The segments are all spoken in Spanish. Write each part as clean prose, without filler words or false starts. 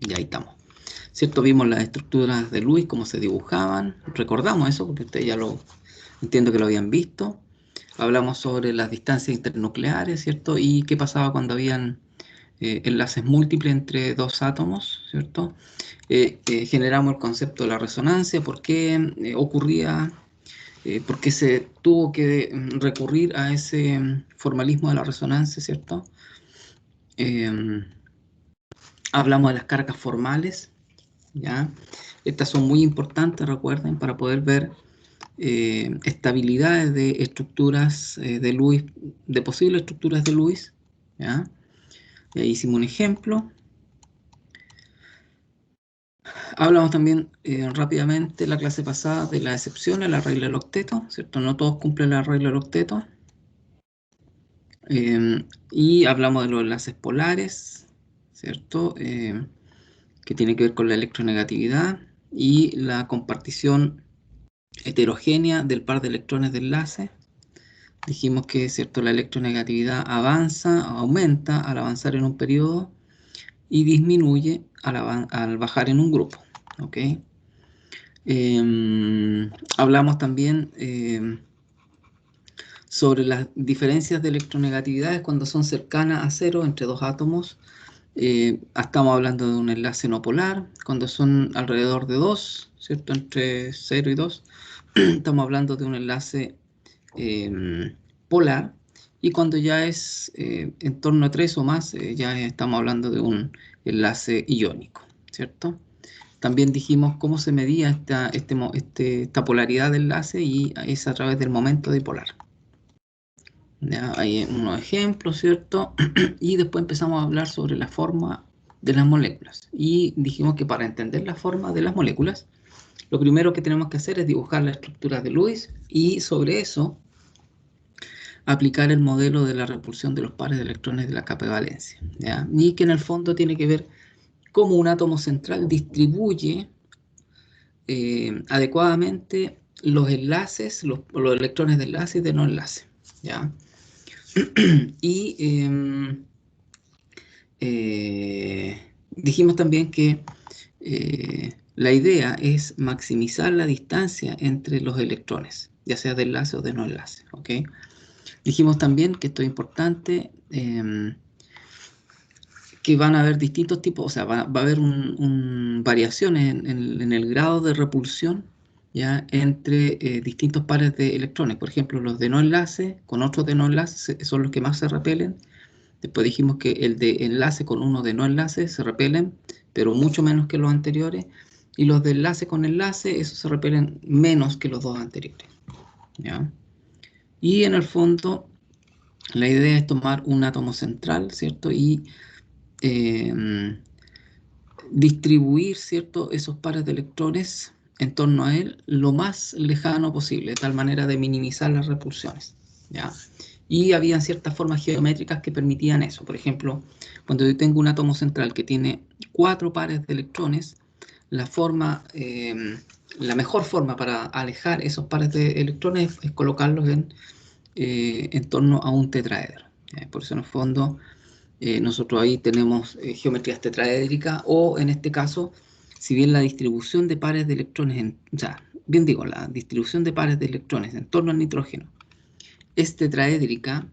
Y ahí estamos. ¿Cierto? Vimos las estructuras de Lewis, cómo se dibujaban. Recordamos eso porque ustedes ya lo entiendo que lo habían visto. Hablamos sobre las distancias internucleares, ¿cierto? Y qué pasaba cuando habían enlaces múltiples entre dos átomos, ¿cierto? Generamos el concepto de la resonancia, por qué ocurría, por qué se tuvo que recurrir a ese formalismo de la resonancia, ¿cierto? Eh, Hablamos de las cargas formales, ¿ya? Estas son muy importantes, recuerden, para poder ver estabilidades de estructuras de Lewis, de posibles estructuras de Lewis, ¿ya? Y ahí hicimos un ejemplo. Hablamos también rápidamente la clase pasada de las excepciones, la regla del octeto, ¿cierto? No todos cumplen la regla del octeto. Y hablamos de los enlaces polares, ¿cierto? Que tiene que ver con la electronegatividad y la compartición heterogénea del par de electrones de enlace. Dijimos que, ¿cierto?, la electronegatividad aumenta al avanzar en un periodo y disminuye al bajar en un grupo, ¿ok? Hablamos también sobre las diferencias de electronegatividades cuando son cercanas a cero entre dos átomos. Estamos hablando de un enlace no polar, cuando son alrededor de 2, ¿cierto? Entre 0 y 2. Estamos hablando de un enlace polar, y cuando ya es en torno a 3 o más, ya estamos hablando de un enlace iónico, ¿cierto? También dijimos cómo se medía esta polaridad del enlace, y es a través del momento dipolar. Ya, hay unos ejemplos, ¿cierto? Y después empezamos a hablar sobre la forma de las moléculas. Y dijimos que para entender la forma de las moléculas, lo primero que tenemos que hacer es dibujar la estructura de Lewis, y sobre eso aplicar el modelo de la repulsión de los pares de electrones de la capa de valencia, ¿ya? Y que en el fondo tiene que ver cómo un átomo central distribuye adecuadamente los enlaces, los electrones de enlace y de no enlace, ¿ya? Y dijimos también que la idea es maximizar la distancia entre los electrones, ya sea de enlace o de no enlace, ¿ok? Dijimos también que esto es importante, que van a haber distintos tipos, o sea, va a haber variaciones en el grado de repulsión, ¿ya?, entre distintos pares de electrones. Por ejemplo, los de no enlace con otros de no enlace son los que más se repelen. Después dijimos que el de enlace con uno de no enlace se repelen, pero mucho menos que los anteriores. Y los de enlace con enlace, esos se repelen menos que los dos anteriores, ¿ya? Y en el fondo, la idea es tomar un átomo central, ¿cierto? Y distribuir, ¿cierto?, esos pares de electrones en torno a él lo más lejano posible, de tal manera de minimizar las repulsiones, ¿ya? Y había ciertas formas geométricas que permitían eso. Por ejemplo, cuando yo tengo un átomo central que tiene 4 pares de electrones, la mejor forma para alejar esos pares de electrones es colocarlos en torno a un tetraedro. Por eso en el fondo nosotros ahí tenemos geometrías tetraédricas, o en este caso, si bien la distribución de pares de electrones, o sea, bien digo, la distribución de pares de electrones en torno al nitrógeno es tetraédrica,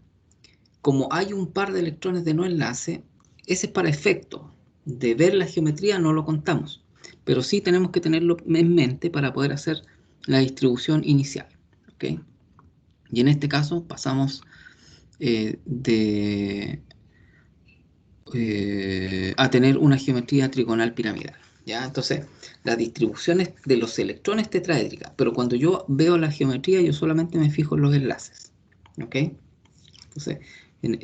como hay un par de electrones de no enlace, ese es para efecto de ver la geometría, no lo contamos, pero sí tenemos que tenerlo en mente para poder hacer la distribución inicial, ¿ok? Y en este caso pasamos a tener una geometría trigonal piramidal, ¿ya? Entonces, las distribuciones de los electrones tetraédricas, pero cuando yo veo la geometría, yo solamente me fijo en los enlaces, ¿ok? Entonces, en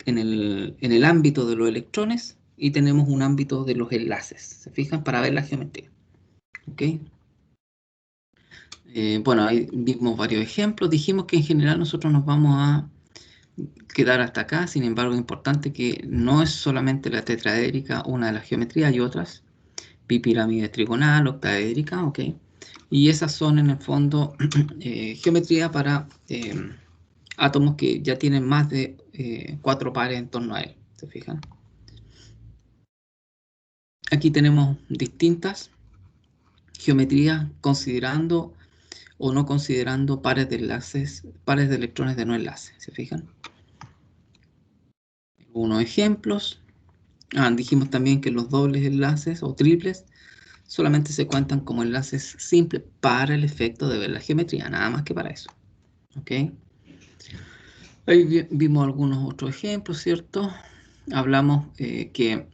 el ámbito de los electrones, y tenemos un ámbito de los enlaces, ¿se fijan? Para ver la geometría, ¿ok? Bueno, ahí vimos varios ejemplos. Dijimos que en general nosotros nos vamos a quedar hasta acá. Sin embargo, es importante que no es solamente la tetraédrica una de las geometrías, hay otras: bipirámide trigonal, octaédrica, ¿ok? Y esas son en el fondo geometría para átomos que ya tienen más de 4 pares en torno a él, ¿se fijan? aquí tenemos distintas geometrías considerando o no considerando pares de enlaces, pares de electrones de no enlace. ¿Se fijan? Unos ejemplos. Dijimos también que los dobles enlaces o triples solamente se cuentan como enlaces simples para el efecto de ver la geometría, nada más que para eso. ¿Ok? Ahí vimos algunos otros ejemplos, ¿cierto? Hablamos que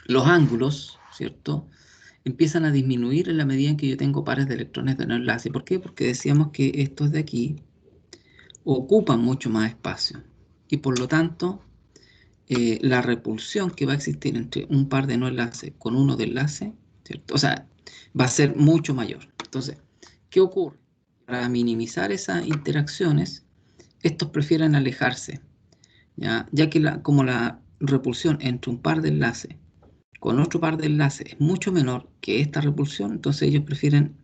los ángulos, ¿cierto? Empiezan a disminuir en la medida en que yo tengo pares de electrones de no enlace. ¿Por qué? Porque decíamos que estos de aquí ocupan mucho más espacio y por lo tanto la repulsión que va a existir entre un par de no enlace con uno de enlace, ¿cierto? O sea, va a ser mucho mayor. Entonces, ¿qué ocurre? Para minimizar esas interacciones, estos prefieren alejarse, ya que como la repulsión entre un par de enlaces con otro par de enlaces es mucho menor que esta repulsión, entonces ellos prefieren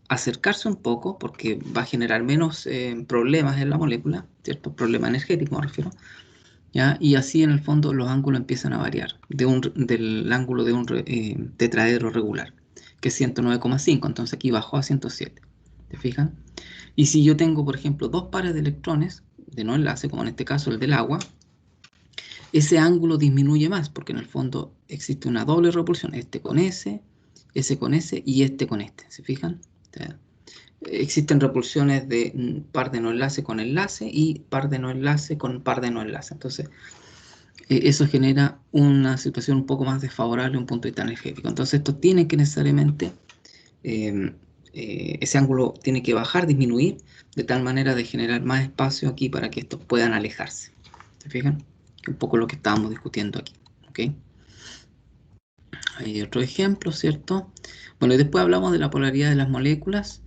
acercarse un poco porque va a generar menos problemas en la molécula, ¿cierto? Problema energético me refiero, ¿ya? Y así en el fondo los ángulos empiezan a variar del ángulo de un tetraedro regular, que es 109,5, entonces aquí bajó a 107, ¿te fijan? Y si yo tengo, por ejemplo, dos pares de electrones de no enlace, como en este caso el del agua, ese ángulo disminuye más, porque en el fondo existe una doble repulsión, este con ese con ese y este con este, ¿se fijan? O sea, existen repulsiones de par de no enlace con enlace y par de no enlace con par de no enlace. Entonces, eso genera una situación un poco más desfavorable de un punto de vista energético. Entonces, esto tiene que necesariamente, ese ángulo tiene que bajar, disminuir, de tal manera de generar más espacio aquí para que estos puedan alejarse. ¿Se fijan? Un poco lo que estábamos discutiendo aquí. ¿Ok? Hay otro ejemplo, ¿cierto? Bueno, y después hablamos de la polaridad de las moléculas.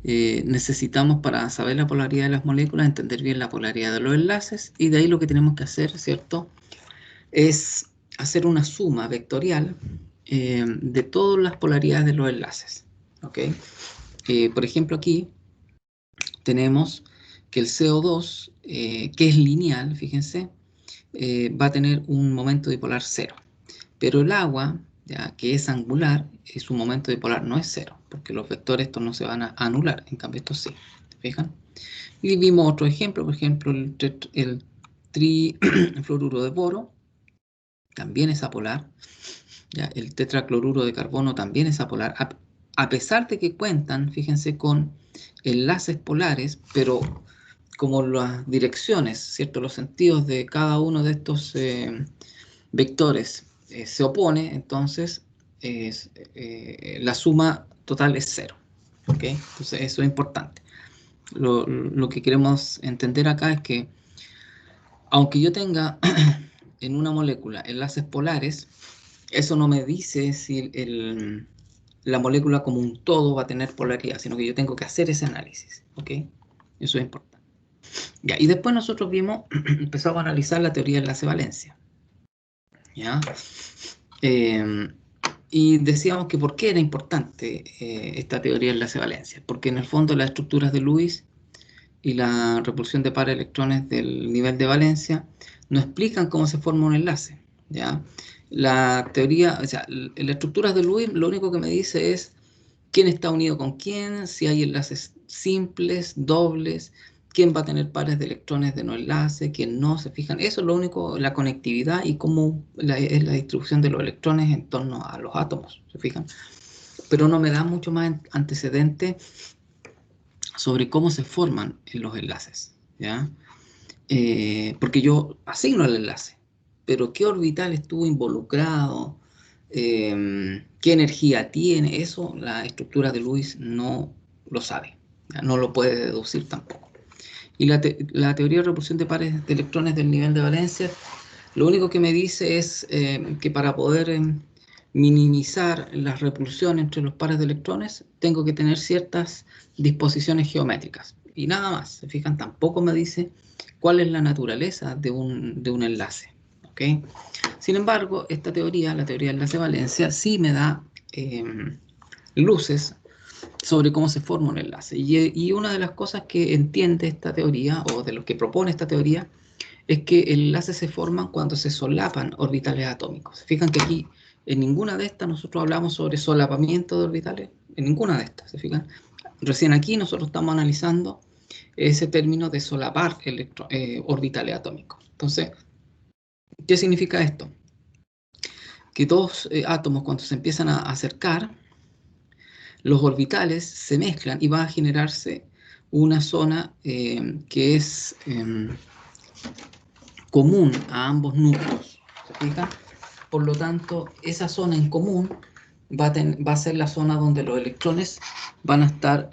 Necesitamos, para saber la polaridad de las moléculas, entender bien la polaridad de los enlaces, y de ahí lo que tenemos que hacer, ¿cierto?, es hacer una suma vectorial de todas las polaridades de los enlaces. ¿Ok? Por ejemplo, aquí tenemos que el CO2, que es lineal, fíjense, va a tener un momento dipolar 0. Pero el agua, ya, que es angular, su momento dipolar no es 0, porque los vectores estos no se van a anular, en cambio estos sí. ¿Se fijan? Y vimos otro ejemplo, por ejemplo, el trifluoruro de boro también es apolar. ¿Ya? El tetracloruro de carbono también es apolar, a pesar de que cuentan, fíjense, con enlaces polares, pero como las direcciones, ¿cierto?, los sentidos de cada uno de estos vectores se opone, entonces la suma total es 0. ¿Ok? Entonces eso es importante. Lo que queremos entender acá es que aunque yo tenga en una molécula enlaces polares, eso no me dice si la molécula como un todo va a tener polaridad, sino que yo tengo que hacer ese análisis. ¿Ok? Eso es importante. Ya, y después nosotros empezamos a analizar la teoría de enlace-valencia. ¿Ya? Y decíamos que por qué era importante esta teoría de enlace-valencia, porque en el fondo las estructuras de Lewis y la repulsión de pares de electrones del nivel de valencia no explican cómo se forma un enlace, ¿ya? La teoría, o sea, las estructuras de Lewis lo único que me dice es quién está unido con quién, si hay enlaces simples, dobles, quién va a tener pares de electrones de no enlace, quién no, se fijan. Eso es lo único, la conectividad y cómo es la distribución de los electrones en torno a los átomos, se fijan. Pero no me da mucho más antecedente sobre cómo se forman los enlaces, ¿ya? Porque yo asigno el enlace, pero qué orbital estuvo involucrado, qué energía tiene, eso la estructura de Lewis no lo sabe, ¿ya? No lo puede deducir tampoco. Y la teoría de repulsión de pares de electrones del nivel de valencia, lo único que me dice es que para poder minimizar la repulsión entre los pares de electrones, tengo que tener ciertas disposiciones geométricas. Y nada más, se fijan, tampoco me dice cuál es la naturaleza de un enlace. ¿Okay? Sin embargo, esta teoría, la teoría del enlace-valencia, sí me da luces sobre cómo se forma un enlace. Y una de las cosas que entiende esta teoría, o de lo que propone esta teoría, es que el enlace se forman cuando se solapan orbitales atómicos. Fijan que aquí En ninguna de estas nosotros hablamos sobre solapamiento de orbitales, en ninguna de estas, ¿se fijan? Recién aquí nosotros estamos analizando ese término de solapar orbitales atómicos. Entonces, ¿qué significa esto? Que dos átomos cuando se empiezan a acercar, los orbitales se mezclan y va a generarse una zona que es común a ambos núcleos, ¿se fijan? Por lo tanto, esa zona en común va a ser la zona donde los electrones van a estar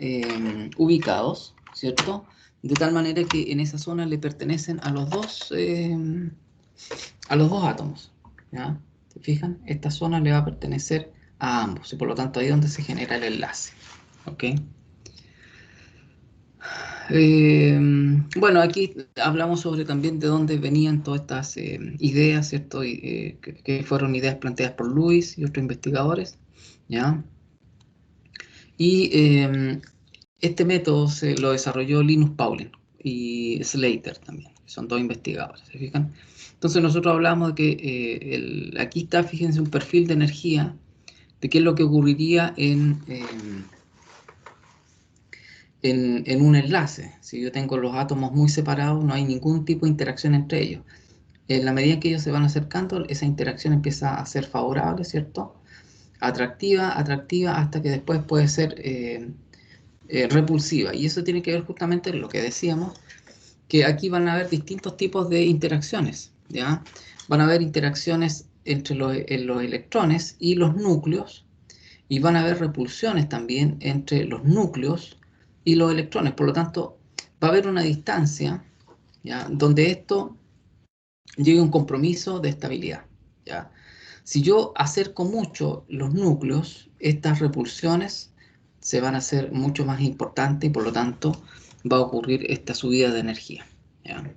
ubicados, ¿cierto? De tal manera que en esa zona le pertenecen a los dos átomos, ¿ya? ¿Se fijan? Esta zona le va a pertenecer a ambos y por lo tanto ahí es donde se genera el enlace, ¿ok? Bueno, aquí hablamos sobre también de dónde venían todas estas ideas, ¿cierto? Que fueron ideas planteadas por Lewis y otros investigadores, ¿ya? Y este método se lo desarrolló Linus Pauling y Slater también, que son dos investigadores, ¿se fijan? Entonces nosotros hablamos de que aquí está, fíjense, un perfil de energía, de qué es lo que ocurriría en un enlace. Si yo tengo los átomos muy separados, no hay ningún tipo de interacción entre ellos. En la medida en que ellos se van acercando, esa interacción empieza a ser favorable, ¿cierto? Atractiva, atractiva, hasta que después puede ser repulsiva. Y eso tiene que ver justamente con lo que decíamos, que aquí van a haber distintos tipos de interacciones, ¿ya? Van a haber interacciones entre los electrones y los núcleos, y van a haber repulsiones también entre los núcleos y los electrones. Por lo tanto, va a haber una distancia, ¿ya?, donde esto llegue a un compromiso de estabilidad, ¿ya? Si yo acerco mucho los núcleos, estas repulsiones se van a hacer mucho más importantes y por lo tanto va a ocurrir esta subida de energía, ¿ya?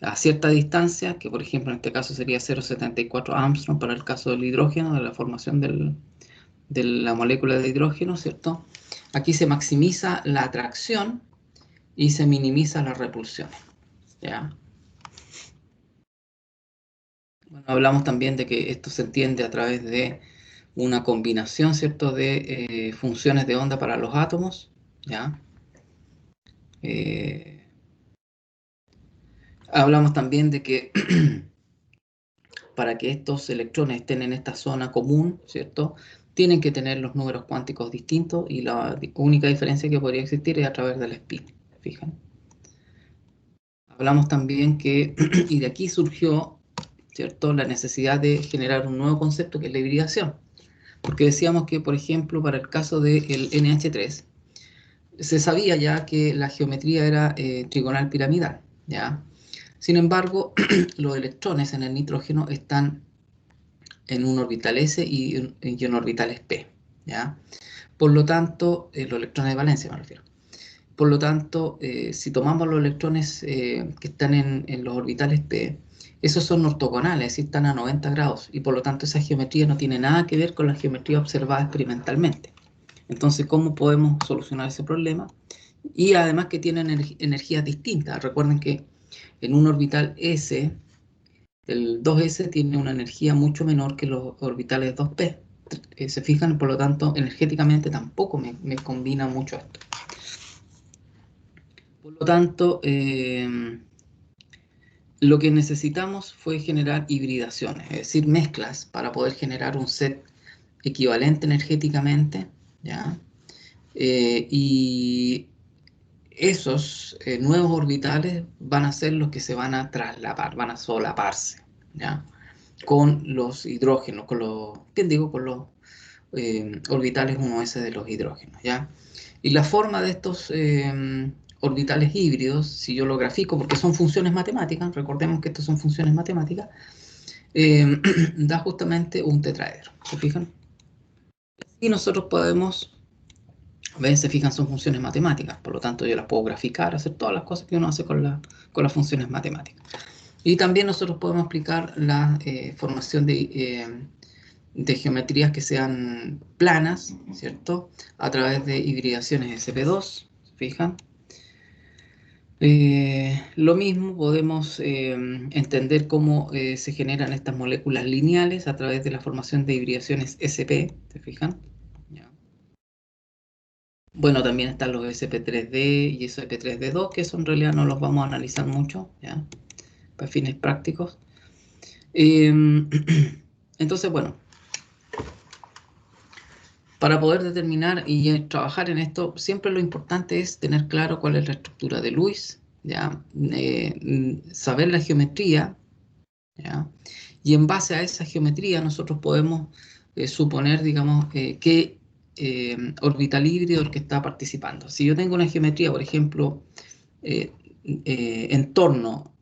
A cierta distancia, que por ejemplo en este caso sería 0,74 Armstrong para el caso del hidrógeno, de la formación de la molécula de hidrógeno, ¿cierto? Aquí se maximiza la atracción y se minimiza la repulsión, ¿ya? Bueno, hablamos también de que esto se entiende a través de una combinación, ¿cierto?, de funciones de onda para los átomos, ¿ya? Eh, hablamos también de que para que estos electrones estén en esta zona común, ¿cierto?, tienen que tener los números cuánticos distintos y la única diferencia que podría existir es a través del spin, ¿fijan? Hablamos también que, y de aquí surgió, ¿cierto?, la necesidad de generar un nuevo concepto que es la hibridación, porque decíamos que, por ejemplo, para el caso del NH3, se sabía ya que la geometría era trigonal piramidal, ¿ya? Sin embargo, los electrones en el nitrógeno están en un orbital S y en orbitales P, ¿ya? Por lo tanto, los electrones de valencia me refiero. Por lo tanto, si tomamos los electrones que están en los orbitales P, esos son ortogonales, es decir, están a 90 grados, y por lo tanto esa geometría no tiene nada que ver con la geometría observada experimentalmente. Entonces, ¿cómo podemos solucionar ese problema? Y además que tienen energías distintas. Recuerden que en un orbital S, el 2s tiene una energía mucho menor que los orbitales 2p. Se fijan, por lo tanto, energéticamente tampoco me combina mucho esto. Por lo tanto, lo que necesitamos fue generar hibridaciones, es decir, mezclas para poder generar un set equivalente energéticamente, ¿ya? Y esos nuevos orbitales van a ser los que se van a traslapar, van a solaparse, ¿ya?, con los hidrógenos, con los, ¿qué digo? Con los orbitales 1s de los hidrógenos, ¿ya? Y la forma de estos orbitales híbridos, si yo lo grafico, porque son funciones matemáticas, recordemos que estas son funciones matemáticas, da justamente un tetraedro, ¿se fijan? Y nosotros podemos, ven, se fijan, son funciones matemáticas, por lo tanto yo las puedo graficar, hacer todas las cosas que uno hace con las funciones matemáticas. Y también nosotros podemos aplicar la formación de geometrías que sean planas, ¿cierto?, a través de hibridaciones SP2, ¿se fijan? Lo mismo podemos entender cómo se generan estas moléculas lineales a través de la formación de hibridaciones sp, ¿se fijan? Ya. Bueno, también están los sp3d y sp3d2, que eso en realidad no los vamos a analizar mucho, ¿ya? Para fines prácticos. Entonces, bueno, para poder determinar y trabajar en esto, siempre lo importante es tener claro cuál es la estructura de Lewis, ¿ya? Saber la geometría, ¿ya? Y en base a esa geometría nosotros podemos suponer, digamos, qué orbital híbrido es el que está participando. Si yo tengo una geometría, por ejemplo, eh, en torno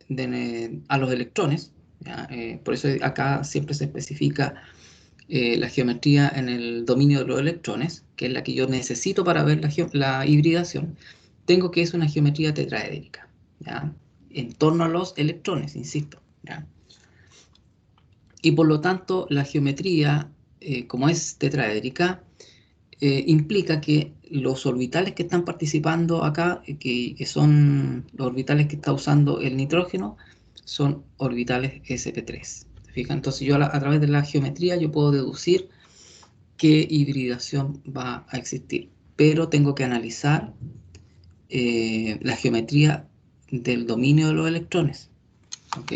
a los electrones, ¿ya? Por eso acá siempre se especifica la geometría en el dominio de los electrones, que es la que yo necesito para ver la hibridación. Tengo que es una geometría tetraédrica, ¿ya? En torno a los electrones, insisto, ¿ya? Y por lo tanto, la geometría, como es tetraédrica, implica que los orbitales que están participando acá, que son los orbitales que está usando el nitrógeno, son orbitales sp3. ¿Se fijan? Entonces yo a través de la geometría yo puedo deducir qué hibridación va a existir, pero tengo que analizar la geometría del dominio de los electrones. ¿Ok?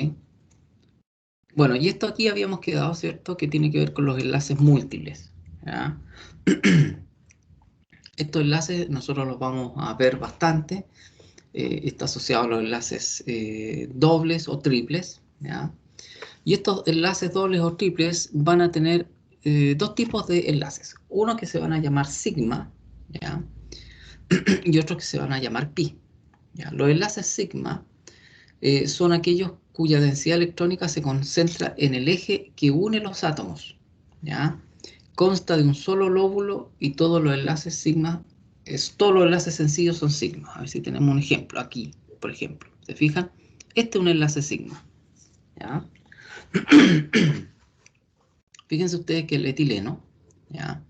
Bueno, y esto aquí habíamos quedado, ¿cierto? Que tiene que ver con los enlaces múltiples, ¿ya? Estos enlaces nosotros los vamos a ver bastante. Está asociado a los enlaces dobles o triples, ¿ya? Y estos enlaces dobles o triples van a tener dos tipos de enlaces. Uno que se van a llamar sigma, ¿ya? Y otros que se van a llamar pi, ¿ya? Los enlaces sigma son aquellos cuya densidad electrónica se concentra en el eje que une los átomos, ¿ya? Consta de un solo lóbulo y todos los enlaces sigma, todos los enlaces sencillos son sigma. A ver si tenemos un ejemplo aquí, por ejemplo. ¿Se fijan? Este es un enlace sigma, ¿ya? Fíjense ustedes que el etileno, ¿ya?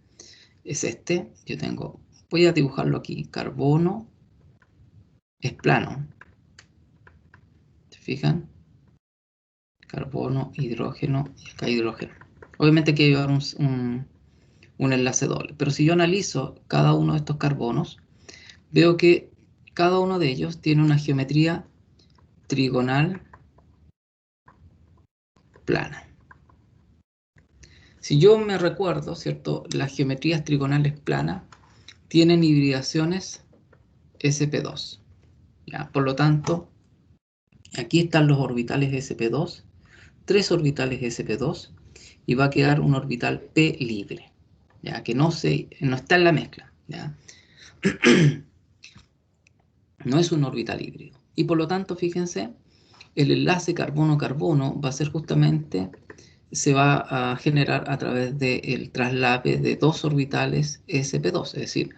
Es este. Yo tengo, voy a dibujarlo aquí. Carbono es plano. ¿Se fijan? Carbono, hidrógeno y acá hidrógeno. Obviamente hay que llevar un enlace doble, pero si yo analizo cada uno de estos carbonos, veo que cada uno de ellos tiene una geometría trigonal plana. Si yo me recuerdo, ¿cierto? Las geometrías trigonales planas tienen hibridaciones sp2. ¿Ya? Por lo tanto, aquí están los orbitales sp2, tres orbitales sp2, y va a quedar un orbital p libre, ¿ya? Que no está en la mezcla, ¿ya? No es un orbital híbrido. Y por lo tanto, fíjense, el enlace carbono-carbono va a ser justamente, se va a generar a través del traslape de dos orbitales sp2, es decir,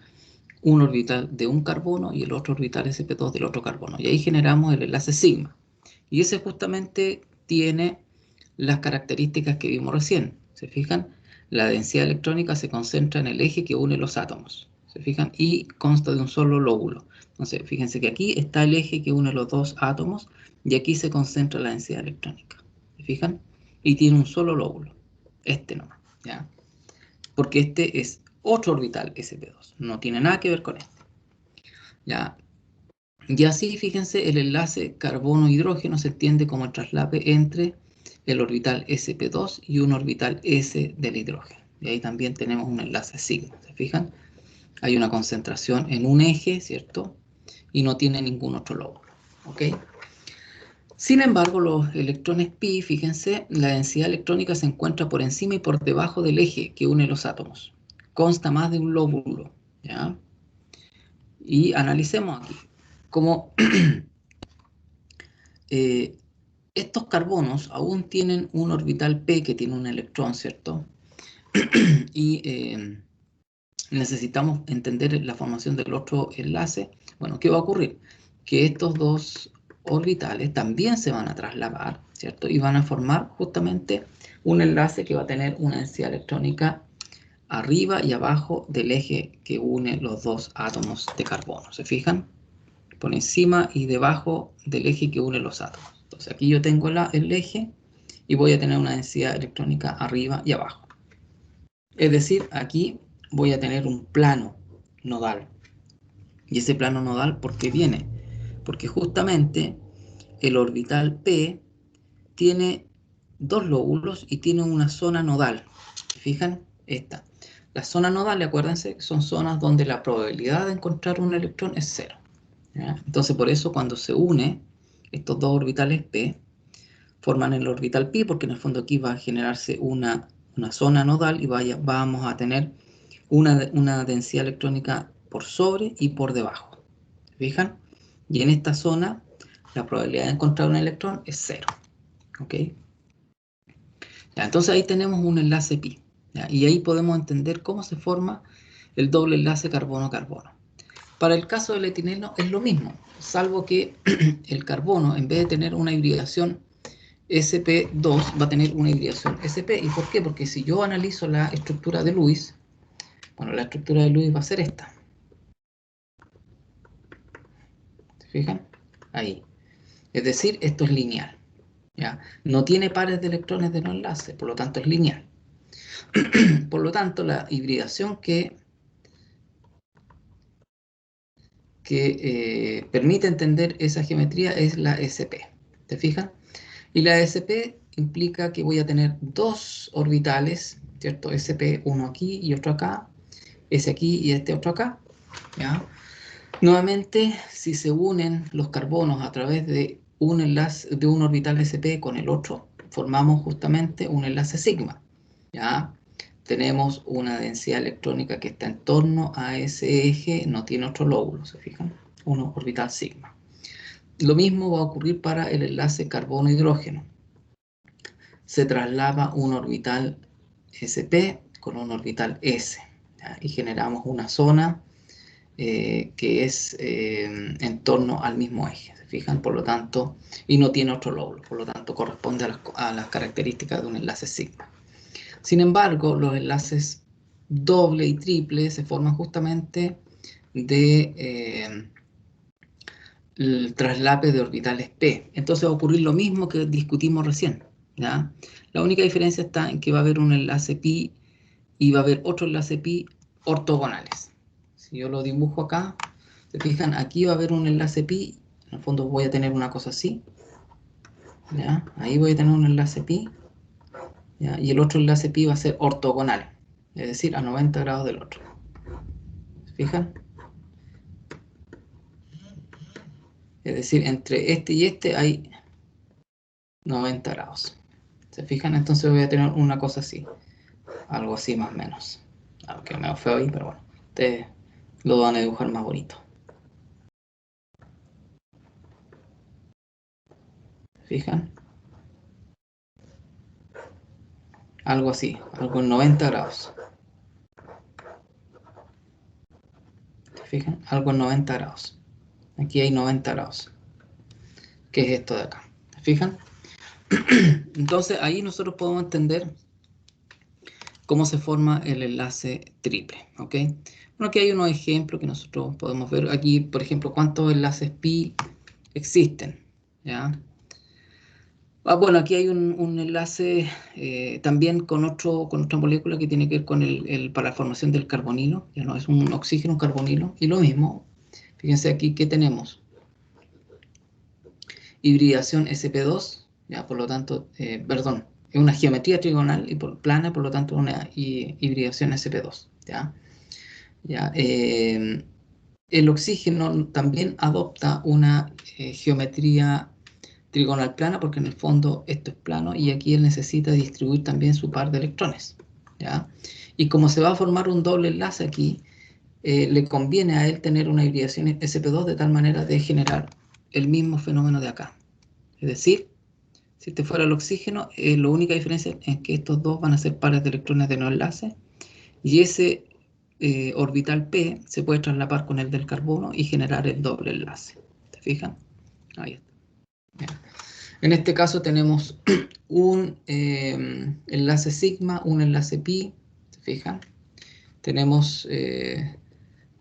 un orbital de un carbono y el otro orbital sp2 del otro carbono. Y ahí generamos el enlace sigma. Y ese justamente tiene las características que vimos recién. ¿Se fijan? La densidad electrónica se concentra en el eje que une los átomos. ¿Se fijan? Y consta de un solo lóbulo. Entonces, fíjense que aquí está el eje que une los dos átomos y aquí se concentra la densidad electrónica. ¿Se fijan? Y tiene un solo lóbulo. Este nomás, ¿ya? Porque este es otro orbital sp2. No tiene nada que ver con este. ¿Ya? Y así, fíjense, el enlace carbono-hidrógeno se entiende como el traslape entre el orbital sp2 y un orbital s del hidrógeno. Y ahí también tenemos un enlace sigma, ¿se fijan? Hay una concentración en un eje, ¿cierto? Y no tiene ningún otro lóbulo, ¿ok? Sin embargo, los electrones pi, fíjense, la densidad electrónica se encuentra por encima y por debajo del eje que une los átomos. Consta más de un lóbulo, ¿ya? Y analicemos aquí. Como estos carbonos aún tienen un orbital p que tiene un electrón, ¿cierto? Y necesitamos entender la formación del otro enlace. Bueno, ¿qué va a ocurrir? Que estos dos orbitales también se van a trasladar, ¿cierto? Y van a formar justamente un enlace que va a tener una densidad electrónica arriba y abajo del eje que une los dos átomos de carbono. ¿Se fijan? por encima y debajo del eje que une los átomos. Entonces aquí yo tengo el eje y voy a tener una densidad electrónica arriba y abajo. Es decir, aquí voy a tener un plano nodal. Y ese plano nodal, ¿por qué viene? Porque justamente el orbital P tiene dos lóbulos y tiene una zona nodal. ¿Se fijan? Esta. Las zonas nodales, acuérdense, son zonas donde la probabilidad de encontrar un electrón es cero. ¿Ya? Entonces, por eso cuando se une estos dos orbitales P, forman el orbital pi, porque en el fondo aquí va a generarse una zona nodal y vamos a tener una densidad electrónica por sobre y por debajo. ¿Se fijan? Y en esta zona la probabilidad de encontrar un electrón es cero. ¿Ok? Ya, entonces ahí tenemos un enlace pi. ¿Ya? Y ahí podemos entender cómo se forma el doble enlace carbono-carbono. Para el caso del etileno es lo mismo, salvo que el carbono, en vez de tener una hibridación sp2, va a tener una hibridación sp. ¿Y por qué? Porque si yo analizo la estructura de Lewis, bueno, la estructura de Lewis va a ser esta. ¿Se fijan? Ahí. Es decir, esto es lineal. ¿Ya? No tiene pares de electrones de no enlace, por lo tanto es lineal. Por lo tanto, la hibridación que permite entender esa geometría es la SP. ¿Te fijas? Y la SP implica que voy a tener dos orbitales, ¿cierto? SP, uno aquí y otro acá, ese aquí y este otro acá, ¿ya? Nuevamente, si se unen los carbonos a través de un enlace, de un orbital SP con el otro, formamos justamente un enlace sigma, ¿ya? Tenemos una densidad electrónica que está en torno a ese eje, no tiene otro lóbulo, ¿se fijan? Un orbital sigma. Lo mismo va a ocurrir para el enlace carbono-hidrógeno. Se traslada un orbital sp con un orbital s, ¿ya? Y generamos una zona que es en torno al mismo eje, ¿se fijan? Por lo tanto, y no tiene otro lóbulo, por lo tanto corresponde a las características de un enlace sigma. Sin embargo, los enlaces doble y triple se forman justamente de el traslape de orbitales p. Entonces va a ocurrir lo mismo que discutimos recién, ¿ya? La única diferencia está en que va a haber un enlace pi y va a haber otro enlace pi ortogonales. Si yo lo dibujo acá, se fijan, aquí va a haber un enlace pi, en el fondo voy a tener una cosa así, ¿ya? Ahí voy a tener un enlace pi, ¿ya? Y el otro enlace pi va a ser ortogonal, es decir, a 90 grados del otro. ¿Se fijan? Es decir, entre este y este hay 90 grados. ¿Se fijan? Entonces voy a tener una cosa así, algo así más o menos. Aunque me veo feo ahí, pero bueno, ustedes lo van a dibujar más bonito. ¿Se fijan? Algo así, algo en 90 grados. ¿Se fijan? Algo en 90 grados. Aquí hay 90 grados. ¿Qué es esto de acá? ¿Se fijan? Entonces ahí nosotros podemos entender cómo se forma el enlace triple, ¿ok? Bueno, aquí hay unos ejemplos que nosotros podemos ver. Aquí, por ejemplo, cuántos enlaces pi existen, ¿ya? Bueno, aquí hay un enlace también con otra molécula que tiene que ver con para la formación del carbonilo, ya no es un oxígeno, un carbonilo, y lo mismo, fíjense aquí que tenemos hibridación sp2, ya por lo tanto, perdón, es una geometría trigonal y plana, por lo tanto una hibridación sp2, ¿ya? ¿Ya? El oxígeno también adopta una geometría trigonal plana porque en el fondo esto es plano y aquí él necesita distribuir también su par de electrones, ¿ya? Y como se va a formar un doble enlace aquí, le conviene a él tener una hibridación sp2 de tal manera de generar el mismo fenómeno de acá. Es decir, si este fuera el oxígeno, la única diferencia es que estos dos van a ser pares de electrones de no enlace y ese orbital P se puede traslapar con el del carbono y generar el doble enlace. ¿Se fijan? Ahí está. Bien. En este caso tenemos un enlace sigma, un enlace pi, ¿se fijan? Tenemos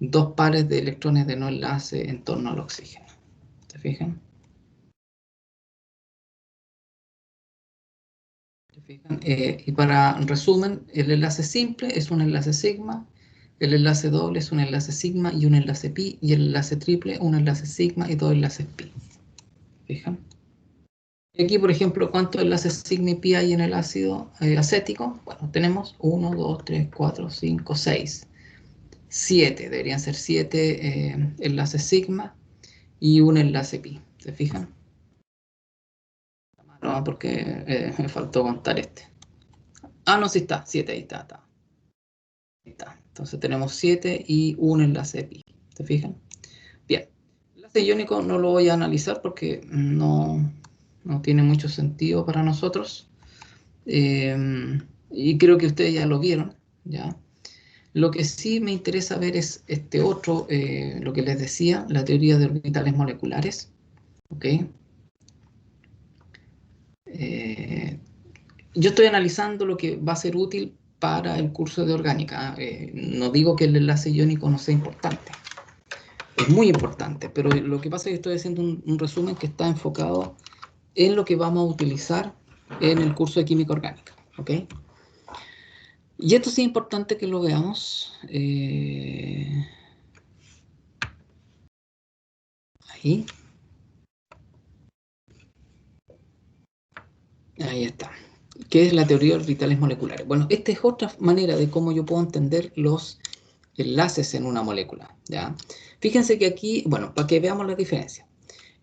dos pares de electrones de no enlace en torno al oxígeno. ¿Se fijan? ¿Se fijan? Y para resumen, el enlace simple es un enlace sigma, el enlace doble es un enlace sigma y un enlace pi, y el enlace triple un enlace sigma y dos enlaces pi. ¿Se fijan? Y aquí, por ejemplo, ¿cuántos enlaces sigma y pi hay en el ácido acético? Bueno, tenemos 1, 2, 3, 4, 5, 6, 7. Deberían ser 7 enlaces sigma y un enlace pi. ¿Se fijan? No, porque me faltó contar este. Ah, no, sí está. 7, ahí está, está. Ahí está. Entonces tenemos 7 y un enlace pi. ¿Se fijan? Bien. El enlace iónico no lo voy a analizar porque no tiene mucho sentido para nosotros. Y creo que ustedes ya lo vieron, ¿ya? Lo que sí me interesa ver es este otro, lo que les decía, la teoría de orbitales moleculares, ¿ok? Yo estoy analizando lo que va a ser útil para el curso de orgánica. No digo que el enlace iónico no sea importante, es muy importante, pero lo que pasa es que estoy haciendo un resumen que está enfocado en lo que vamos a utilizar en el curso de química orgánica, ¿ok? Y esto sí es importante que lo veamos. Ahí. Ahí está. ¿Qué es la teoría de orbitales moleculares? Bueno, esta es otra manera de cómo yo puedo entender los enlaces en una molécula, ¿ya? Fíjense que aquí, bueno, para que veamos la diferencia.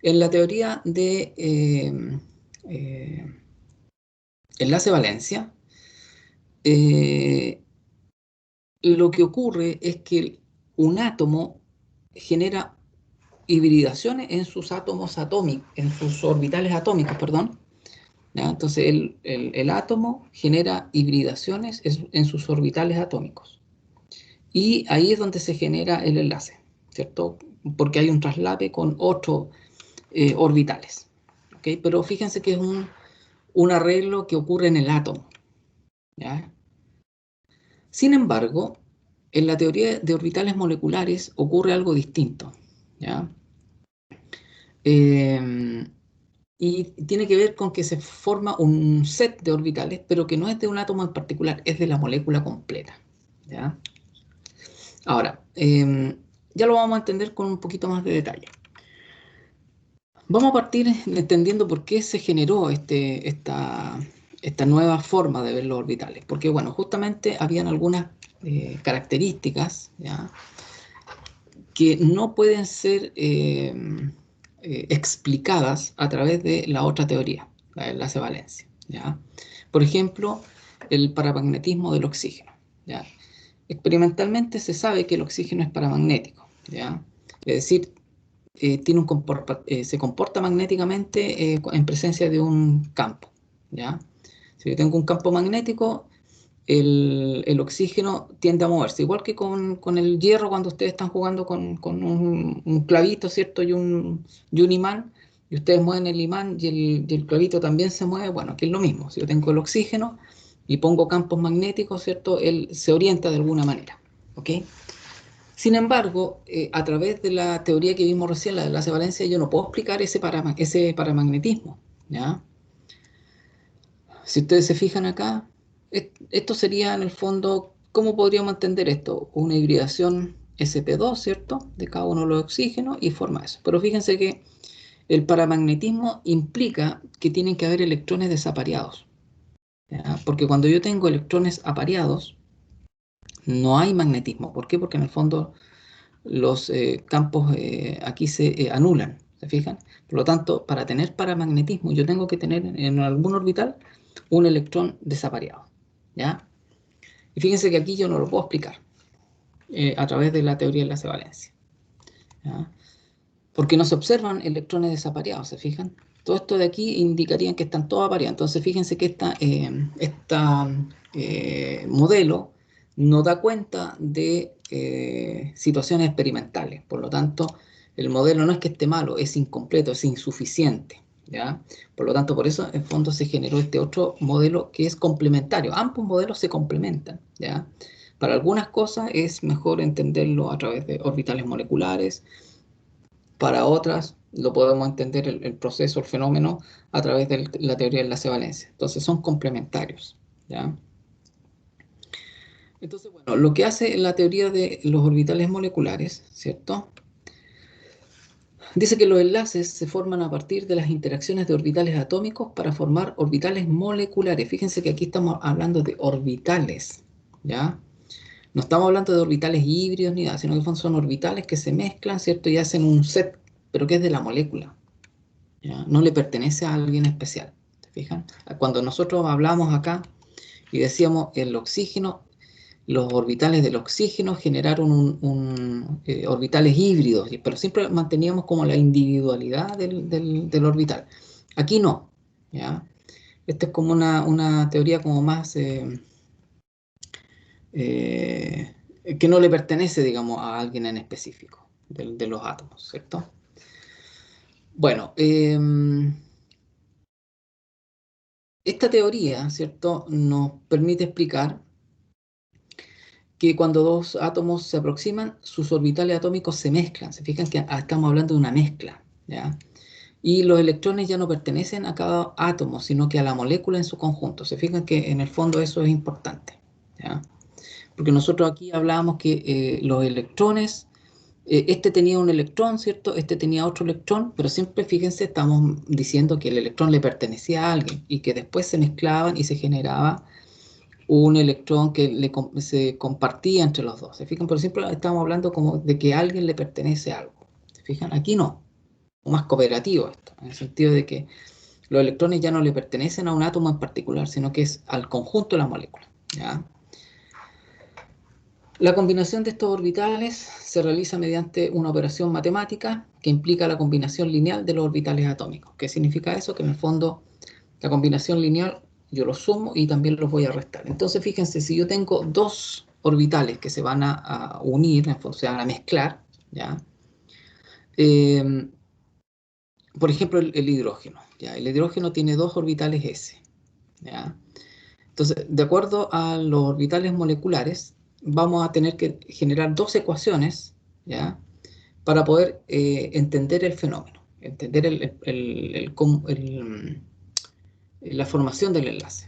En la teoría de eh, enlace-valencia, eh, lo que ocurre es que un átomo genera hibridaciones en sus átomos atómicos, en sus orbitales atómicos, perdón. ¿Ya? Entonces el átomo genera hibridaciones en sus orbitales atómicos. Y ahí es donde se genera el enlace, ¿cierto? Porque hay un traslape con otros orbitales. ¿Ok? Pero fíjense que es un arreglo que ocurre en el átomo. ¿Ya? Sin embargo, en la teoría de orbitales moleculares ocurre algo distinto. ¿Ya? Eh, y tiene que ver con que se forma un set de orbitales, pero que no es de un átomo en particular, es de la molécula completa. ¿Ya? Ahora, ya lo vamos a entender con un poquito más de detalle. Vamos a partir entendiendo por qué se generó esta nueva forma de ver los orbitales. Porque, bueno, justamente habían algunas características, ¿ya?, que no pueden ser explicadas a través de la otra teoría, la de enlace valencia, ¿ya? Por ejemplo, el paramagnetismo del oxígeno, ¿ya? Experimentalmente se sabe que el oxígeno es paramagnético, ¿ya? Es decir, se comporta magnéticamente en presencia de un campo, ¿ya? Si yo tengo un campo magnético, el oxígeno tiende a moverse, igual que con el hierro cuando ustedes están jugando con un clavito, ¿cierto? Y un imán, y ustedes mueven el imán y el clavito también se mueve. Bueno, aquí es lo mismo. Si yo tengo el oxígeno y pongo campos magnéticos, ¿cierto? Él se orienta de alguna manera, ¿ok? Sin embargo, a través de la teoría que vimos recién, la de enlace valencia, yo no puedo explicar ese paramagnetismo, ¿ya? Si ustedes se fijan acá, esto sería en el fondo, ¿cómo podríamos entender esto? Una hibridación sp2, ¿cierto? De cada uno de los oxígenos y forma eso. Pero fíjense que el paramagnetismo implica que tienen que haber electrones desapareados, ¿ya? Porque cuando yo tengo electrones apareados, no hay magnetismo. ¿Por qué? Porque en el fondo los campos aquí se anulan, ¿se fijan? Por lo tanto, para tener paramagnetismo, yo tengo que tener en algún orbital un electrón desapareado, ¿ya? Y fíjense que aquí yo no lo puedo explicar a través de la teoría de enlace valencia, ¿ya? Porque no se observan electrones desapareados, ¿se fijan? Todo esto de aquí indicaría que están todos apareados. Entonces, fíjense que esta modelo no da cuenta de situaciones experimentales. Por lo tanto, el modelo no es que esté malo, es incompleto, es insuficiente, ¿ya? Por lo tanto, por eso en fondo se generó este otro modelo que es complementario. Ambos modelos se complementan, ¿ya? Para algunas cosas es mejor entenderlo a través de orbitales moleculares, para otras lo podemos entender el proceso, el fenómeno, a través de la teoría del enlace-valencia. Entonces son complementarios, ¿ya? Entonces, bueno, lo que hace la teoría de los orbitales moleculares, ¿cierto? Dice que los enlaces se forman a partir de las interacciones de orbitales atómicos para formar orbitales moleculares. Fíjense que aquí estamos hablando de orbitales, ¿ya? No estamos hablando de orbitales híbridos ni nada, sino que son orbitales que se mezclan, ¿cierto? Y hacen un set, pero que es de la molécula, ¿ya? No le pertenece a alguien especial, ¿se fijan? Cuando nosotros hablamos acá y decíamos el oxígeno, los orbitales del oxígeno generaron orbitales híbridos, pero siempre manteníamos como la individualidad del orbital. Aquí no, ¿ya? Esta es como una teoría como más eh, que no le pertenece, digamos, a alguien en específico de los átomos, ¿cierto? Bueno, esta teoría, ¿cierto?, nos permite explicar que cuando dos átomos se aproximan, sus orbitales atómicos se mezclan. Se fijan que estamos hablando de una mezcla, ¿ya? Y los electrones ya no pertenecen a cada átomo, sino que a la molécula en su conjunto. Se fijan que en el fondo eso es importante, ¿ya? Porque nosotros aquí hablábamos que los electrones, este tenía un electrón, ¿cierto? Este tenía otro electrón, pero siempre, fíjense, estamos diciendo que el electrón le pertenecía a alguien y que después se mezclaban y se generaba un electrón que se compartía entre los dos. ¿Se fijan? Por ejemplo, estamos hablando como de que a alguien le pertenece algo. ¿Se fijan? Aquí no. O más cooperativo esto, en el sentido de que los electrones ya no le pertenecen a un átomo en particular, sino que es al conjunto de la molécula, ¿ya? La combinación de estos orbitales se realiza mediante una operación matemática que implica la combinación lineal de los orbitales atómicos. ¿Qué significa eso? Que en el fondo la combinación lineal yo los sumo y también los voy a restar. Entonces, fíjense, si yo tengo dos orbitales que se van a unir, en fondo, se van a mezclar, ¿ya? Eh, por ejemplo, el hidrógeno, ¿ya? El hidrógeno tiene dos orbitales S, ¿ya? Entonces, de acuerdo a los orbitales moleculares, vamos a tener que generar dos ecuaciones, ¿ya?, para poder entender el fenómeno, entender la formación del enlace.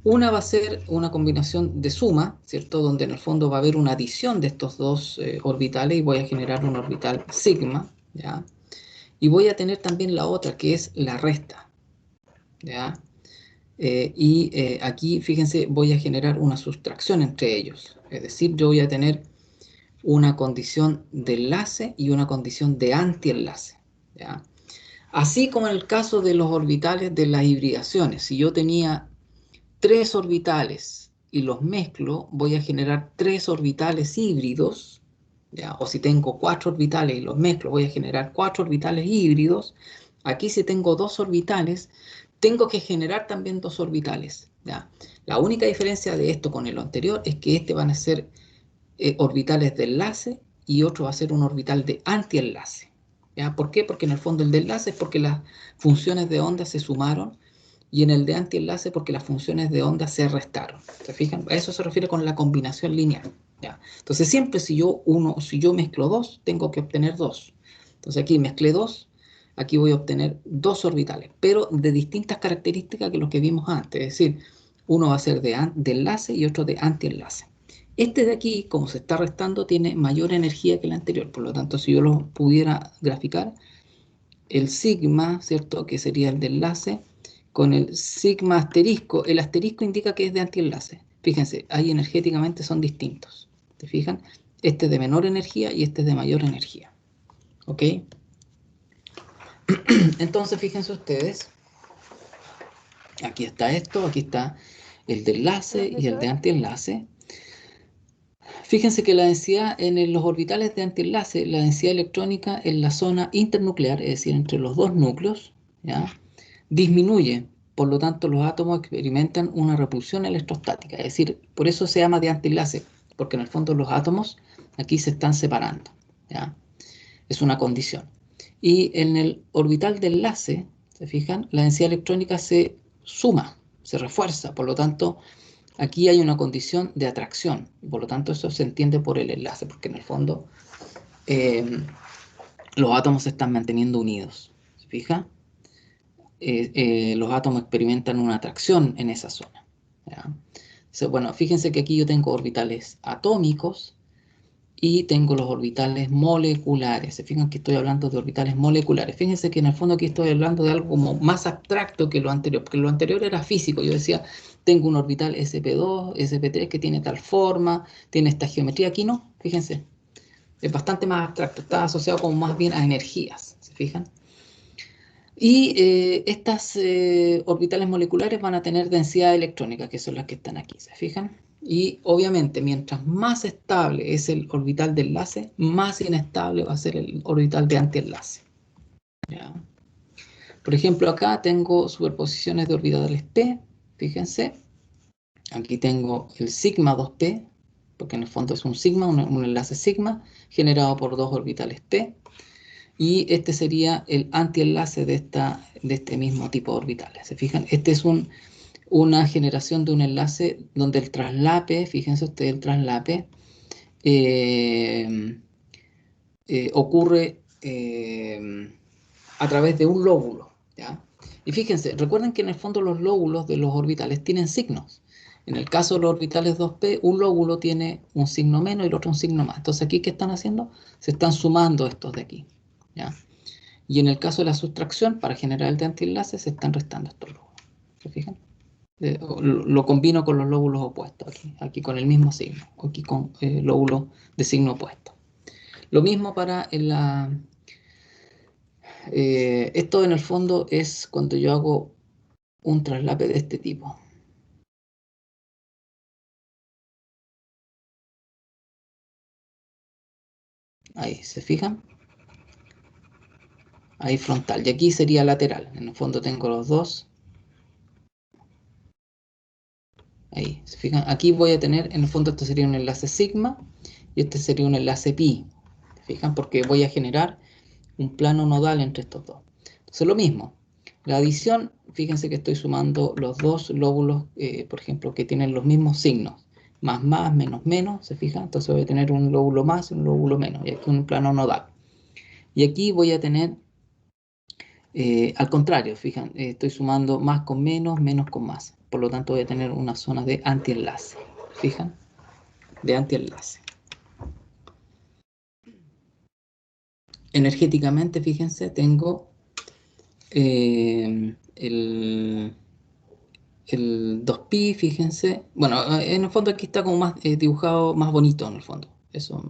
Una va a ser una combinación de suma, ¿cierto? Donde en el fondo va a haber una adición de estos dos orbitales y voy a generar un orbital sigma, ¿ya? Y voy a tener también la otra, que es la resta, ¿ya? Aquí, fíjense, voy a generar una sustracción entre ellos. Es decir, yo voy a tener una condición de enlace y una condición de antienlace, ¿ya? Así como en el caso de los orbitales de las hibridaciones. Si yo tenía tres orbitales y los mezclo, voy a generar tres orbitales híbridos, ¿ya? O si tengo cuatro orbitales y los mezclo, voy a generar cuatro orbitales híbridos. Aquí si tengo dos orbitales, tengo que generar también dos orbitales, ¿ya? La única diferencia de esto con el anterior es que este van a ser orbitales de enlace y otro va a ser un orbital de antienlace, ¿ya? ¿Por qué? Porque en el fondo el de enlace es porque las funciones de onda se sumaron y en el de antienlace porque las funciones de onda se restaron. ¿Se fijan? A eso se refiere con la combinación lineal, ¿ya? Entonces siempre si yo mezclo dos, tengo que obtener dos. Entonces aquí mezclé dos, aquí voy a obtener dos orbitales, pero de distintas características que los que vimos antes. Es decir, uno va a ser de enlace y otro de antienlace. Este de aquí, como se está restando, tiene mayor energía que el anterior. Por lo tanto, si yo lo pudiera graficar, el sigma, ¿cierto?, que sería el de enlace, con el sigma asterisco. El asterisco indica que es de antienlace. Fíjense, ahí energéticamente son distintos. ¿Te fijan? Este es de menor energía y este es de mayor energía. ¿Ok? Entonces, fíjense ustedes, aquí está esto, aquí está el de enlace y el de antienlace. Fíjense que la densidad en los orbitales de antienlace, la densidad electrónica en la zona internuclear, es decir, entre los dos núcleos, ¿ya?, disminuye. Por lo tanto, los átomos experimentan una repulsión electrostática. Es decir, por eso se llama de antienlace, porque en el fondo los átomos aquí se están separando, ¿ya? Es una condición. Y en el orbital de enlace, ¿se fijan?, la densidad electrónica se suma, se refuerza. Por lo tanto, aquí hay una condición de atracción, y por lo tanto eso se entiende por el enlace, porque en el fondo los átomos se están manteniendo unidos. ¿Se fija? Los átomos experimentan una atracción en esa zona. ¿Ya? Entonces, bueno, fíjense que aquí yo tengo orbitales atómicos y tengo los orbitales moleculares. Se fijan que estoy hablando de orbitales moleculares. Fíjense que en el fondo aquí estoy hablando de algo como más abstracto que lo anterior, porque lo anterior era físico. Yo decía, tengo un orbital sp2, sp3 que tiene tal forma, tiene esta geometría. Aquí no, fíjense, es bastante más abstracto, está asociado como más bien a energías, ¿se fijan? Y estas orbitales moleculares van a tener densidad electrónica, que son las que están aquí, ¿se fijan? Y obviamente, mientras más estable es el orbital de enlace, más inestable va a ser el orbital de antienlace. ¿Ya? Por ejemplo, acá tengo superposiciones de orbitales p, fíjense. Aquí tengo el sigma 2p, porque en el fondo es un sigma, un enlace sigma, generado por dos orbitales p. Y este sería el antienlace de este mismo tipo de orbitales. ¿Se fijan? Este es una generación de un enlace donde el traslape, fíjense ustedes, el traslape ocurre a través de un lóbulo. ¿Ya? Y fíjense, recuerden que en el fondo los lóbulos de los orbitales tienen signos. En el caso de los orbitales 2p, un lóbulo tiene un signo menos y el otro un signo más. Entonces, ¿aquí qué están haciendo? Se están sumando estos de aquí. ¿Ya? Y en el caso de la sustracción, para generar el de antienlace, se están restando estos lóbulos. ¿Se fijan? Lo combino con los lóbulos opuestos aquí con el mismo signo, aquí con lóbulos de signo opuesto. Lo mismo para esto en el fondo es cuando yo hago un traslape de este tipo. Ahí, ¿se fijan? Ahí frontal. Y aquí sería lateral. En el fondo tengo los dos. Ahí, ¿se fijan? Aquí voy a tener, en el fondo este sería un enlace sigma y este sería un enlace pi. ¿Se fijan? Porque voy a generar un plano nodal entre estos dos. Entonces lo mismo, la adición, fíjense que estoy sumando los dos lóbulos, por ejemplo, que tienen los mismos signos, más, menos, menos, ¿se fijan? Entonces voy a tener un lóbulo más y un lóbulo menos, y aquí un plano nodal. Y aquí voy a tener, al contrario, fijan, estoy sumando más con menos con más. Por lo tanto voy a tener una zona de antienlace, ¿fijan? De antienlace. Energéticamente, fíjense, tengo el 2pi, fíjense. Bueno, en el fondo aquí está como más dibujado, más bonito en el fondo. Eso.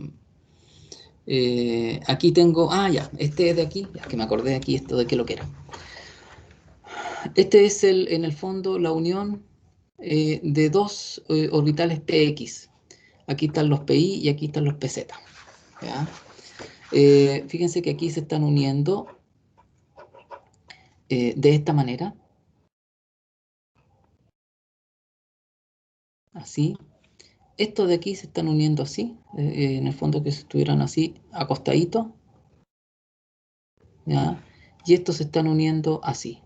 Aquí tengo, ya, este de aquí, ya que me acordé aquí esto de qué lo que era. Este es en el fondo la unión de dos orbitales px. Aquí están los pi y aquí están los pz. ¿Ya? Fíjense que aquí se están uniendo de esta manera, así. Estos de aquí se están uniendo así, en el fondo que se estuvieran así acostaditos, ¿ya? Y estos se están uniendo así.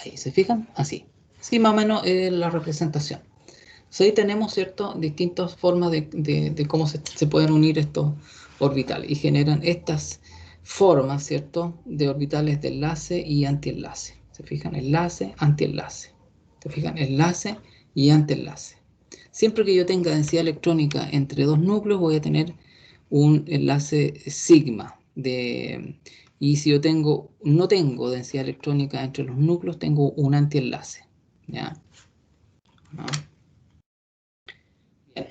Ahí, ¿se fijan? Así. Sí, más o menos la representación. Entonces, ahí tenemos, ¿cierto?, distintas formas de cómo se pueden unir estos orbitales y generan estas formas, ¿cierto?, de orbitales de enlace y antienlace. ¿Se fijan? Enlace, antienlace. ¿Se fijan? Enlace y antienlace. Siempre que yo tenga densidad electrónica entre dos núcleos, voy a tener un enlace sigma. Y si yo no tengo densidad electrónica entre los núcleos, tengo un antienlace. ¿Ya? ¿No? Bien.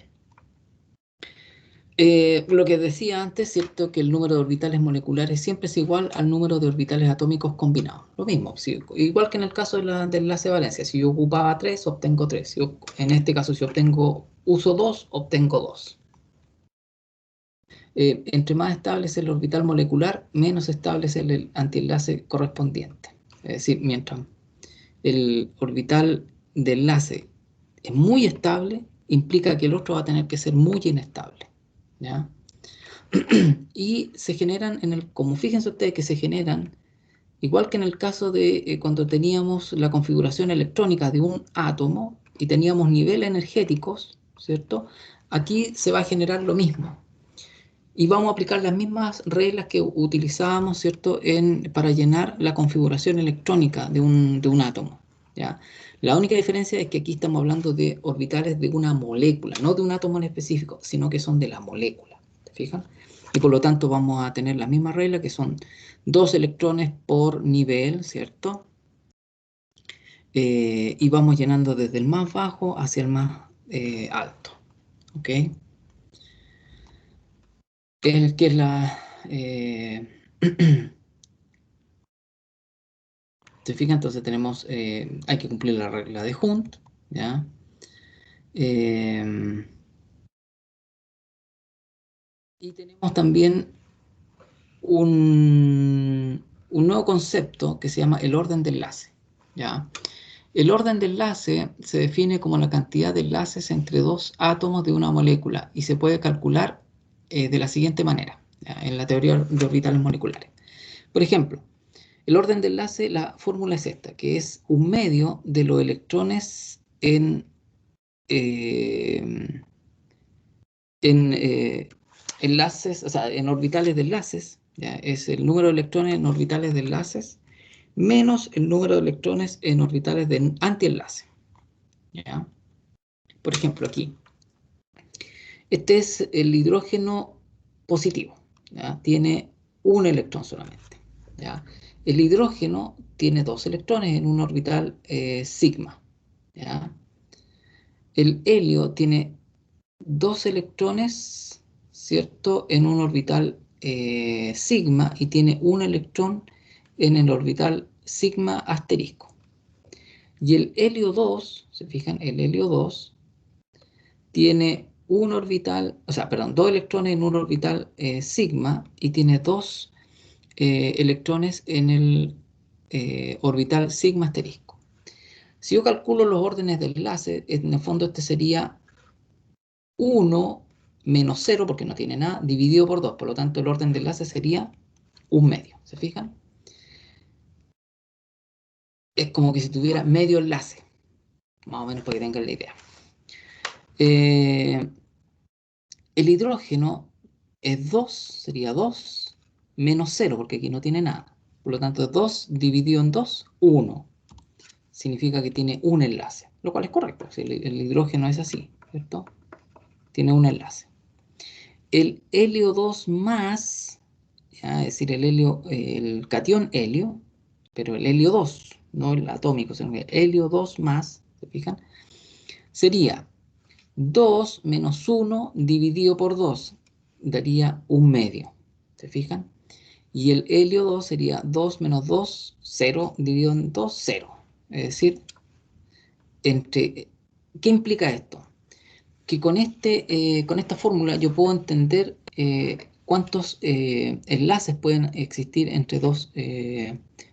Lo que decía antes, ¿cierto? Que el número de orbitales moleculares siempre es igual al número de orbitales atómicos combinados. Lo mismo, igual que en el caso del enlace de valencia. Si yo ocupaba 3, obtengo 3. En este caso, si uso 2, obtengo 2. Entre más estable es el orbital molecular, menos estable es el antienlace correspondiente. Es decir, mientras el orbital de enlace es muy estable, implica que el otro va a tener que ser muy inestable. ¿Ya? Y se generan, como fíjense ustedes que se generan, igual que en el caso de cuando teníamos la configuración electrónica de un átomo y teníamos niveles energéticos, ¿cierto? Aquí se va a generar lo mismo. Y vamos a aplicar las mismas reglas que utilizábamos, ¿cierto?, para llenar la configuración electrónica de un átomo, ¿ya? La única diferencia es que aquí estamos hablando de orbitales de una molécula, no de un átomo en específico, sino que son de la molécula, ¿te fijas? Y por lo tanto vamos a tener la misma regla, que son 2 electrones por nivel, ¿cierto? Y vamos llenando desde el más bajo hacia el más alto, ¿ok? Que es la... ¿Se fija? Entonces tenemos, hay que cumplir la regla de Hund, ¿ya? Eh, y tenemos también un nuevo concepto que se llama el orden de enlace, ¿ya? El orden de enlace se define como la cantidad de enlaces entre dos átomos de una molécula y se puede calcular de la siguiente manera, ¿ya?, en la teoría de orbitales moleculares. Por ejemplo, el orden de enlace, la fórmula es esta, que es un medio de los electrones eh, en enlaces, o sea, en orbitales de enlaces, ¿ya? Es el número de electrones en orbitales de enlaces menos el número de electrones en orbitales de antienlace, ¿ya? Por ejemplo, aquí, este es el hidrógeno positivo, ¿ya? Tiene un electrón solamente, ¿ya? El hidrógeno tiene dos electrones en un orbital sigma, ¿ya? El helio tiene dos electrones, ¿cierto?, en un orbital sigma, y tiene un electrón en el orbital sigma asterisco. Y el helio 2, ¿se fijan? El helio 2 tiene un orbital, o sea, perdón, dos electrones en un orbital sigma, y tiene dos electrones en el orbital sigma asterisco. Si yo calculo los órdenes de enlace, en el fondo este sería 1 menos 0, porque no tiene nada, dividido por 2. Por lo tanto, el orden de enlace sería un medio. ¿Se fijan? Es como que si tuviera medio enlace, más o menos, para que tengan la idea. Eh, el hidrógeno es 2, sería 2 menos 0, porque aquí no tiene nada. Por lo tanto, 2 dividido en 2, 1. Significa que tiene un enlace, lo cual es correcto. Si el hidrógeno es así, ¿cierto? Tiene un enlace. El helio 2 más, ¿ya? Es decir, el catión helio, pero el helio 2, no el atómico, sino el helio 2 más, ¿se fijan? Sería 2 menos 1 dividido por 2, daría un medio, ¿se fijan? Y el helio 2 sería 2 menos 2, 0, dividido en 2, 0. Es decir, ¿qué implica esto? Que con esta fórmula yo puedo entender cuántos enlaces pueden existir entre dos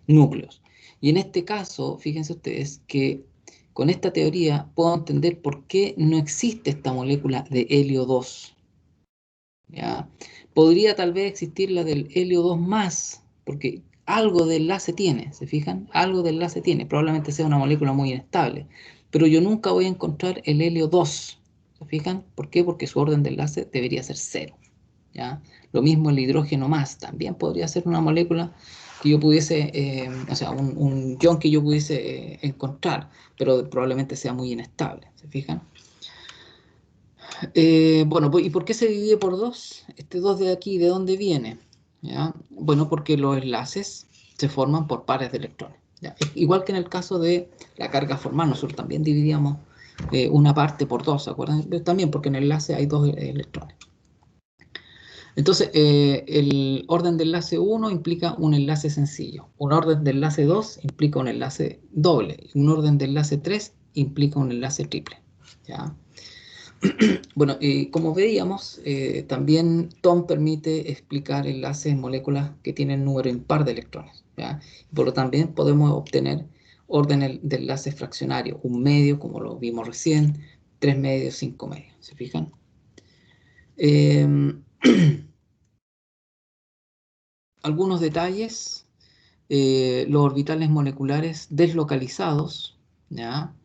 núcleos. Y en este caso, fíjense ustedes que con esta teoría puedo entender por qué no existe esta molécula de helio 2, ¿ya? Podría tal vez existir la del helio 2 más, porque algo de enlace tiene, ¿se fijan? Algo de enlace tiene, probablemente sea una molécula muy inestable, pero yo nunca voy a encontrar el helio 2, ¿se fijan? ¿Por qué? Porque su orden de enlace debería ser 0, ¿ya? Lo mismo el hidrógeno más, también podría ser una molécula que yo pudiese, o sea, un ion que yo pudiese encontrar, pero probablemente sea muy inestable, ¿se fijan? Bueno, ¿y por qué se divide por 2? Este 2 de aquí, ¿de dónde viene? ¿Ya? Bueno, porque los enlaces se forman por pares de electrones, ¿ya? Igual que en el caso de la carga formal, nosotros también dividíamos una parte por 2, ¿se acuerdan? También porque en el enlace hay dos electrones. Entonces, el orden de enlace 1 implica un enlace sencillo, un orden de enlace 2 implica un enlace doble, y un orden de enlace 3 implica un enlace triple, ¿ya? Bueno, como veíamos, también Thom permite explicar enlaces en moléculas que tienen número impar de electrones, ¿ya? Por lo también podemos obtener órdenes de enlaces fraccionarios, un medio, como lo vimos recién, 3 medios, 5 medios, ¿se fijan? Eh, algunos detalles, los orbitales moleculares deslocalizados, ¿ya?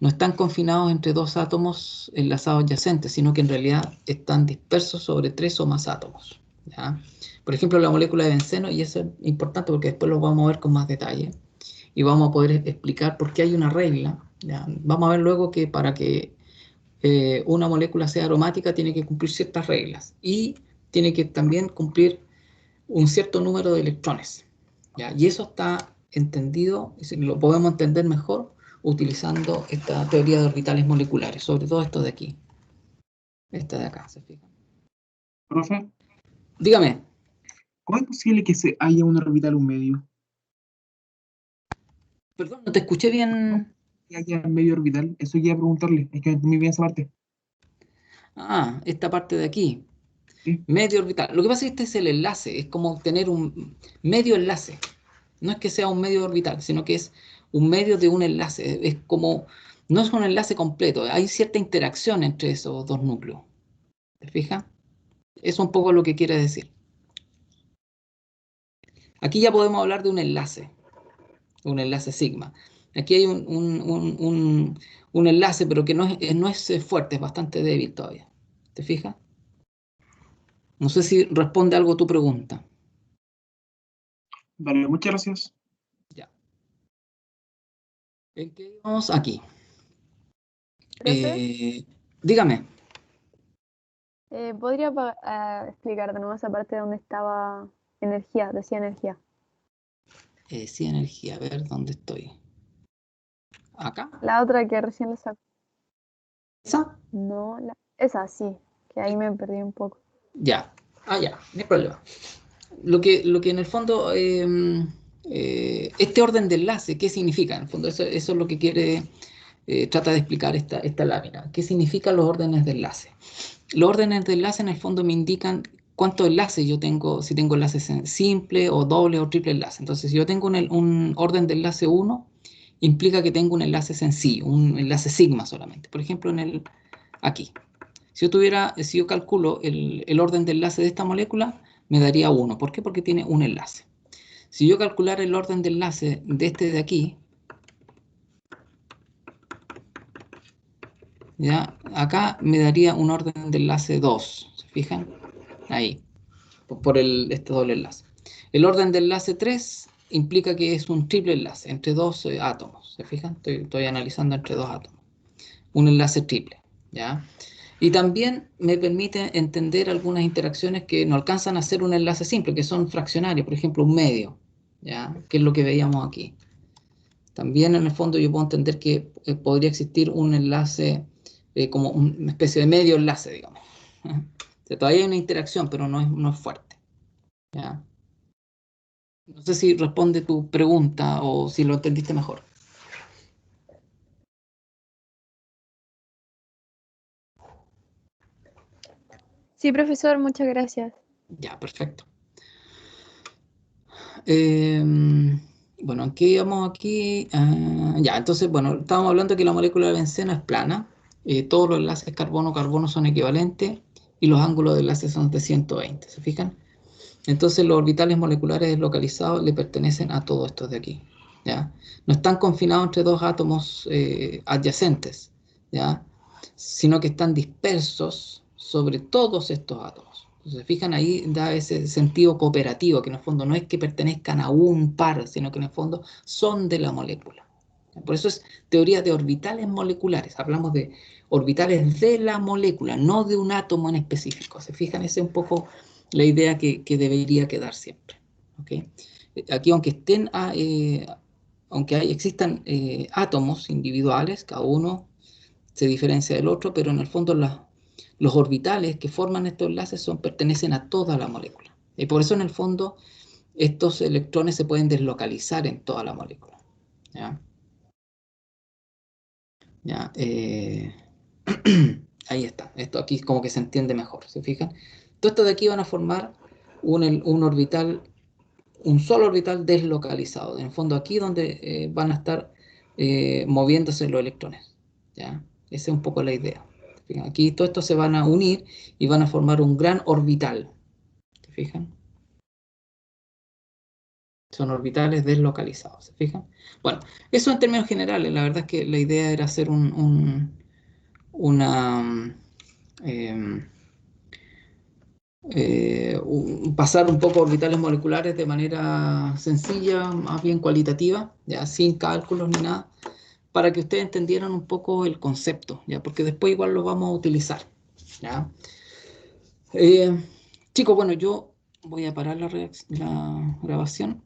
no están confinados entre dos átomos enlazados adyacentes, sino que en realidad están dispersos sobre 3 o más átomos, ¿ya? Por ejemplo, la molécula de benceno, y eso es importante porque después lo vamos a ver con más detalle, y vamos a poder explicar por qué hay una regla, ¿ya? Vamos a ver luego que para que una molécula sea aromática tiene que cumplir ciertas reglas, y tiene que también cumplir un cierto número de electrones, ¿ya? Y eso está entendido, lo podemos entender mejor utilizando esta teoría de orbitales moleculares, sobre todo esto de aquí, esta de acá, ¿se fijan? Profe, Dígame. ¿cómo es posible que se haya un orbital un medio? Perdón, no te escuché bien. Que haya medio orbital, eso quería preguntarle, es que no entendí bien esa parte. Ah, esta parte de aquí, ¿Sí? medio orbital. Lo que pasa es que este es el enlace, es como tener un medio enlace. No es que sea un medio orbital, sino que es un medio de un enlace. Es como, no es un enlace completo, hay cierta interacción entre esos dos núcleos. ¿Te fijas? Es un poco lo que quiere decir. Aquí ya podemos hablar de un enlace sigma. Aquí hay un enlace, pero que no es fuerte, es bastante débil todavía. ¿Te fijas? No sé si responde algo a tu pregunta. Vale, muchas gracias. Ya. ¿En qué íbamos? Aquí. Profe, Dígame. ¿podría explicar de nuevo esa parte donde estaba energía, decía energía? Sí, energía, a ver dónde estoy. ¿Acá? La otra que recién le sacó. ¿Esa? No, esa sí, que ahí me perdí un poco. Ya. Ah, ya, no hay problema. Lo que en el fondo, este orden de enlace, ¿qué significa? En el fondo, eso es lo que quiere, trata de explicar esta lámina. ¿Qué significan los órdenes de enlace? Los órdenes de enlace en el fondo me indican cuántos enlaces yo tengo, si tengo enlaces simple o doble o triple enlace. Entonces, si yo tengo un orden de enlace 1, implica que tengo un enlace sencillo, un enlace sigma solamente. Por ejemplo, aquí. Si yo calculo el orden de enlace de esta molécula, me daría 1. ¿Por qué? Porque tiene un enlace. Si yo calculara el orden de enlace de este de aquí, ¿ya? Acá me daría un orden de enlace 2. ¿Se fijan? Ahí, por este doble enlace. El orden de enlace 3 implica que es un triple enlace entre dos átomos. ¿Se fijan? Estoy analizando entre dos átomos. Un enlace triple, ¿ya? Y también me permite entender algunas interacciones que no alcanzan a ser un enlace simple, que son fraccionarios, por ejemplo, un medio, ¿ya? Que es lo que veíamos aquí. También en el fondo yo puedo entender que podría existir un enlace como una especie de medio enlace, digamos. O sea, todavía hay una interacción, pero no es fuerte, ¿ya? No sé si responde tu pregunta o si lo entendiste mejor. Sí, profesor, muchas gracias. Ya, perfecto. Eh, bueno, ¿en qué íbamos aquí? Ya, entonces, bueno, estábamos hablando de que la molécula de benceno es plana, todos los enlaces carbono-carbono son equivalentes y los ángulos de enlace son de 120, ¿se fijan? Entonces los orbitales moleculares deslocalizados le pertenecen a todos estos de aquí, ¿ya? No están confinados entre dos átomos adyacentes, ¿ya? Sino que están dispersos sobre todos estos átomos. Entonces, se fijan ahí, da ese sentido cooperativo, que en el fondo no es que pertenezcan a un par, sino que en el fondo son de la molécula. Por eso es teoría de orbitales moleculares. Hablamos de orbitales de la molécula, no de un átomo en específico. ¿Se fijan? Esa es un poco la idea que debería quedar siempre. ¿Okay? Aquí, aunque existan átomos individuales, cada uno se diferencia del otro, pero en el fondo los orbitales que forman estos enlaces pertenecen a toda la molécula. Y por eso en el fondo estos electrones se pueden deslocalizar en toda la molécula. ¿Ya? ¿Ya? Ahí está. Esto aquí como que se entiende mejor. ¿Se fijan? Todo esto de aquí van a formar un orbital, un solo orbital deslocalizado. En el fondo aquí donde van a estar moviéndose los electrones. ¿Ya? Esa es un poco la idea. Aquí todo esto se van a unir y van a formar un gran orbital. ¿Se fijan? Son orbitales deslocalizados, ¿se fijan? Bueno, eso en términos generales. La verdad es que la idea era hacer pasar un poco orbitales moleculares de manera sencilla, más bien cualitativa, ya sin cálculos ni nada, para que ustedes entendieran un poco el concepto, ya, porque después igual lo vamos a utilizar, ya. Chicos, bueno, yo voy a parar la grabación.